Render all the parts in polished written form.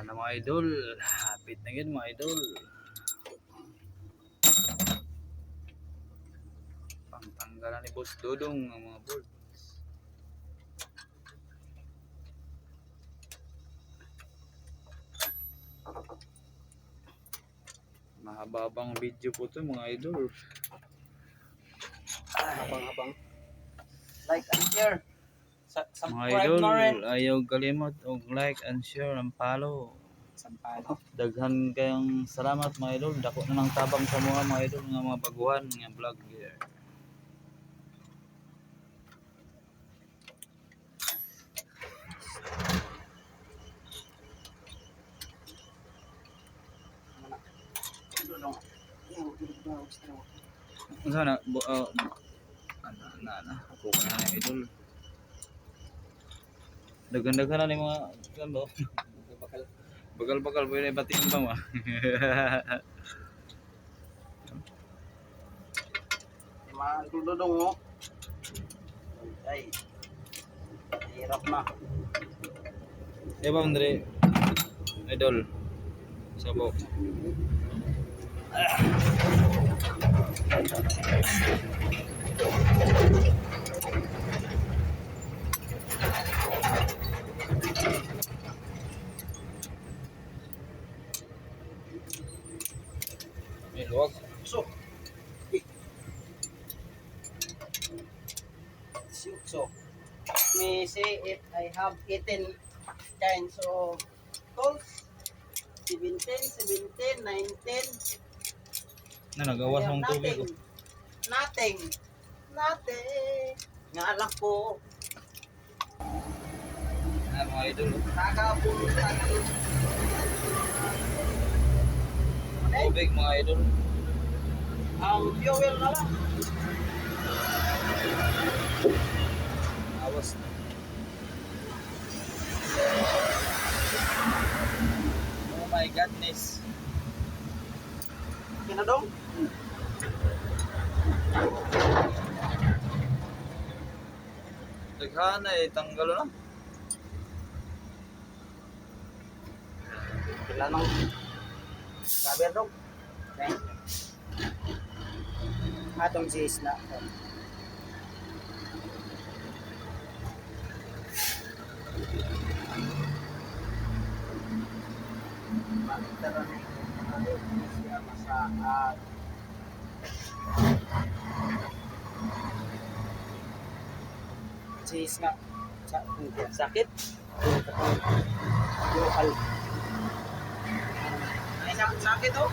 Yan na mga idol. Hapit na yun mga idol. Pangtanggalan ni Boss Dodong ang mga board. Mahababang video po ito mga idol. Habang-habang. Like and share. Mga Subscribe idol, na rin. ayaw kalimot og like and share and follow. Sampalo. Daghan kayong salamat mga idol. Dako na ng tabang sa mga idol nga mga baguhan nga vlog here. Sana ako ka na idol. Daghan-daghan na ni mga kando. Bakal-bakal pwede batiin ba ma? Mga dudong mo. Ay. Hirap na. Eh ba Andre? Idol. Sabok. May luwag. So. So. Me say if I have eaten kinds of tools. 17, 19. Na nagawas mong tubig ko. Nothing. Nga alam ko. Na mga idol. Nakapulot na. Tubig mga idol. Ang fuel na lang. Awas na. Oh my godness. Kinadong? Daghana eh, tanggalo na. Kila nang sabi dong. Okay. Atong sis na. Makita na siya masaad. Sis nga. Sakit. Lokal. Ay, sakit oh.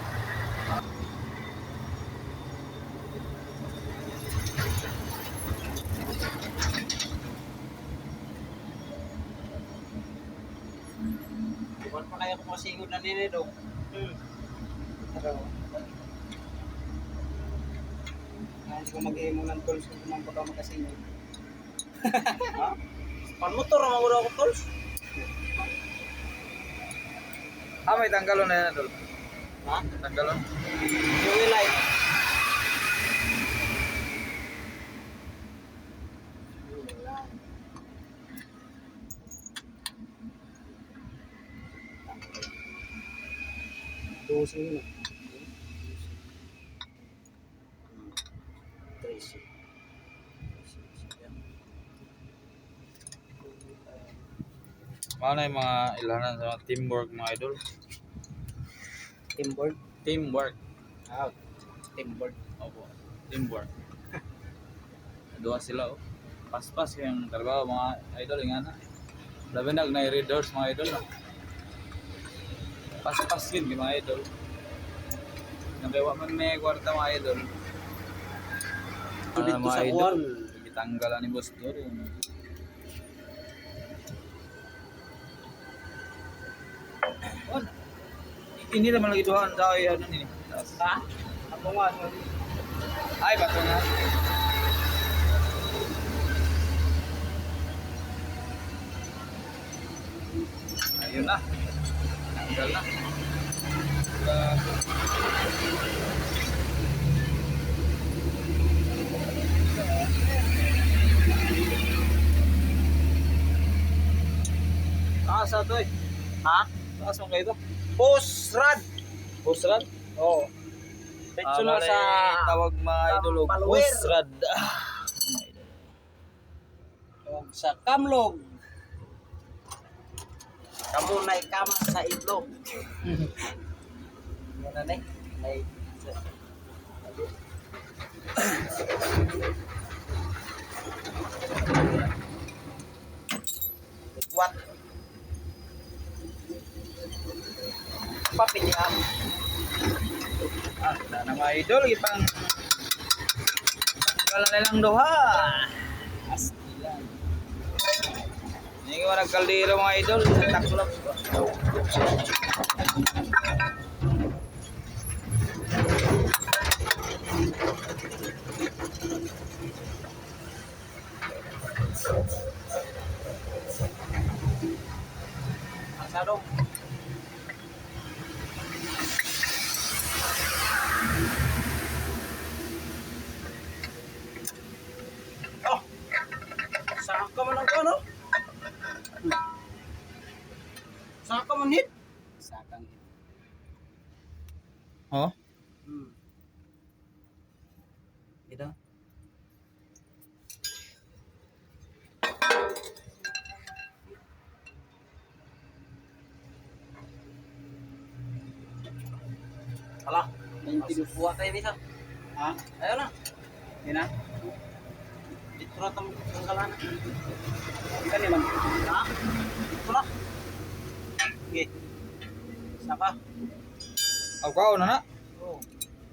Bukan pa kaya kung masingod na nila dong. Pero, hindi ko mag-iimo ng tools kung naman pa ka makasingod. Ha? Panmotor ang mga ako tools. May tanggalon na yan idol. Ha? Tanggalon. Yung light. Dosing yun. 13. Mga na yung mga ilahanan sa mga teamwork mga idol. Teamboard. Teamwork. Ah, teamboard. Opo. Teamwork. Dua sila oh. Pas-pas yung trabaho mga idol nga na. Labi na readers mga idol no. Pas-pas yun mga idol. Nabewa man may kwarta mga idol. Dito Mga sa idol. uwan. Itanggalan ni Boss Doro. Oh, hindi naman lagi duhaan sa ano nini. Ha? Ako nga. Ay, bato na. Ayun na. Tanggal na. Asa to eh? Ha? Taas mo kayo ito. Boss Rad. Busrad? Oo. Petso na sa tawag mga idol og Tambalwer. Busrad. sa Kamlog. Kamunay kama sa itlog. Yan na nay. Nay. What? Papilihan. Na mga idol ipang wala nilang duha. Astilan. Hindi ko nagkaldero mga idol sa taklop. Asado. Oh. Saka man ang ano? Saka man hit. Sakang hit. Oh, Ito. Ala, buwa tayo bisa. Ha? Ayaw na. Hindi na. Dito na itong tanggalan. Hindi ka naman. Ha? Dito na. Sige. Saka. aw na na. Oo.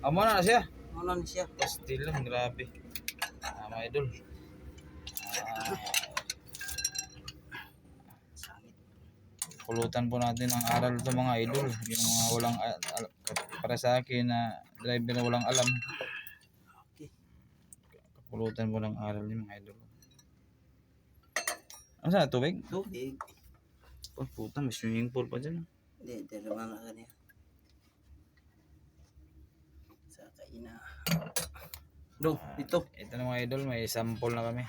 Amo na siya. Ano na siya? Pastil lang, grabe. Mga idol. Sangit. Pulutan po natin ang aral ito mga idol. Yung mga walang para sa akin na driver na walang alam. Okay. Pulutan po ng aral yung mga idol. Ano saan? Tubig? Tubig. Oh, puta, may swimming pool pa dyan. Hindi, naman na kanya. Sa kaina. Do, ito. Ito na mga idol, may sample na kami.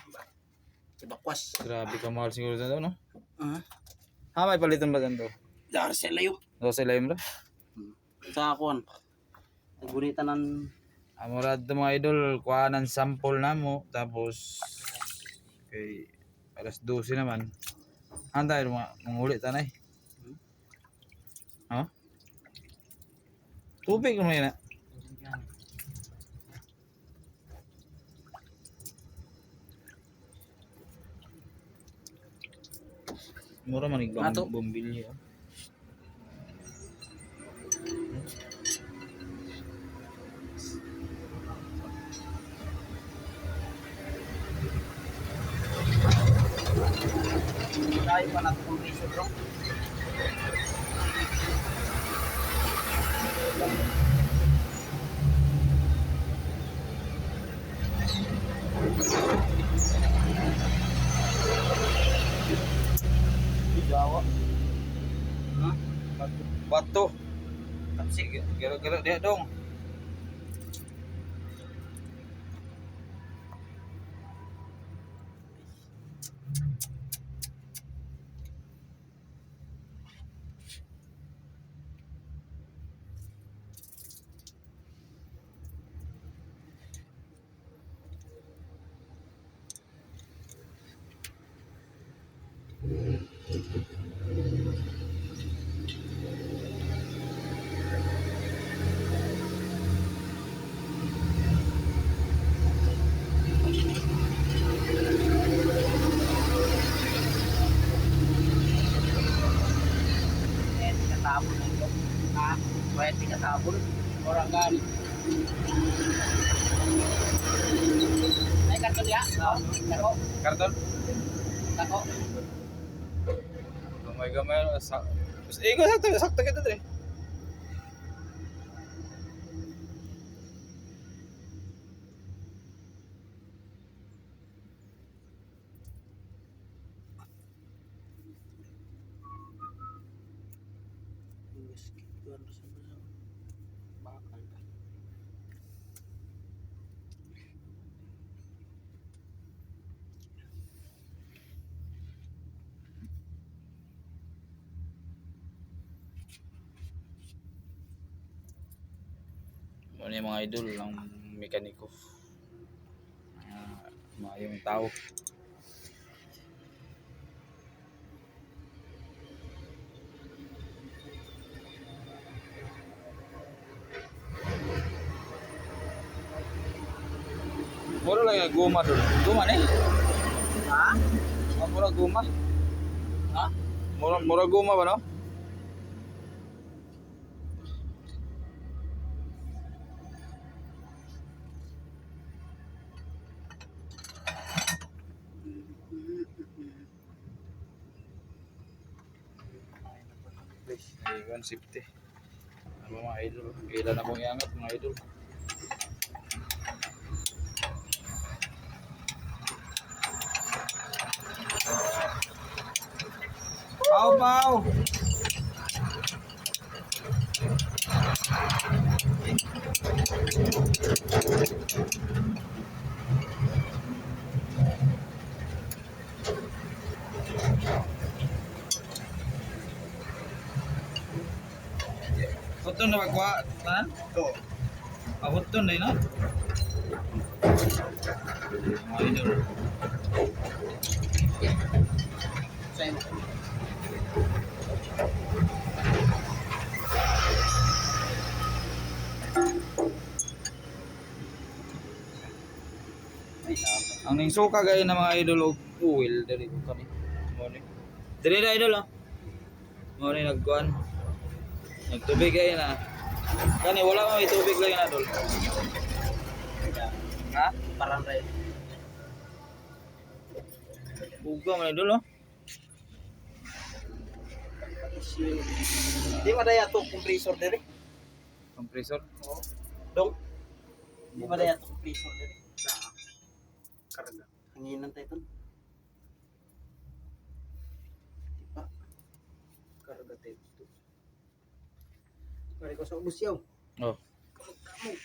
Ibakwas. Grabe ka mahal siguro dyan daw, no? Ah, May palitan ba dyan to? dar sila yung. 12 lime ra? Sa akuan. Nagunitan ng Amorad to mga idol, kuha ng sample na mo. Tapos, kay alas 12 naman. Hantay, mangulit tanay. Ha? Tubig mo yun na. Mura man igbang Ato. bumbilya. tayo pa natin kung piso bro. Jawa. Ha? Bato. Tapsik. Gara-gara dia dong. Katabol ng ito. Ha? Pwede katabol. Orang gani. Ay, karton ya? Tako. Karton. Tako. Gamay-gamay sa. Igo sakto kita dire. Bakal. Ano yung mga idol ng mekaniko. Mga yung tao. Mura lang yung guma doon. Guma ni? Ha? Mura guma. Ha? Mura guma ba no? Ay, 150. Ano mga idol? Kailan na mong iangat mga idol? Pau, pau! Huton na magkuha, tanan? Ito. Huton na yun, no? Mga idol. Sa'yo. Ang ning suka gaya ng mga idol og oil dali ko kani. Mo ni. Dili na idol oh. Mo ni nagkuan. Nagtubig gaya na. Kani wala man may tubig lang na idol. Ha? Parang rin. Buga man idol oh. Di madaya to compressor dire. Compressor. Oo. Dong. Di madaya to compressor dire. Sa karga. Hanginan tayo ton. Di pa. Karga tayo to. Pare ko sa ubos yaw. Oh. Kamog.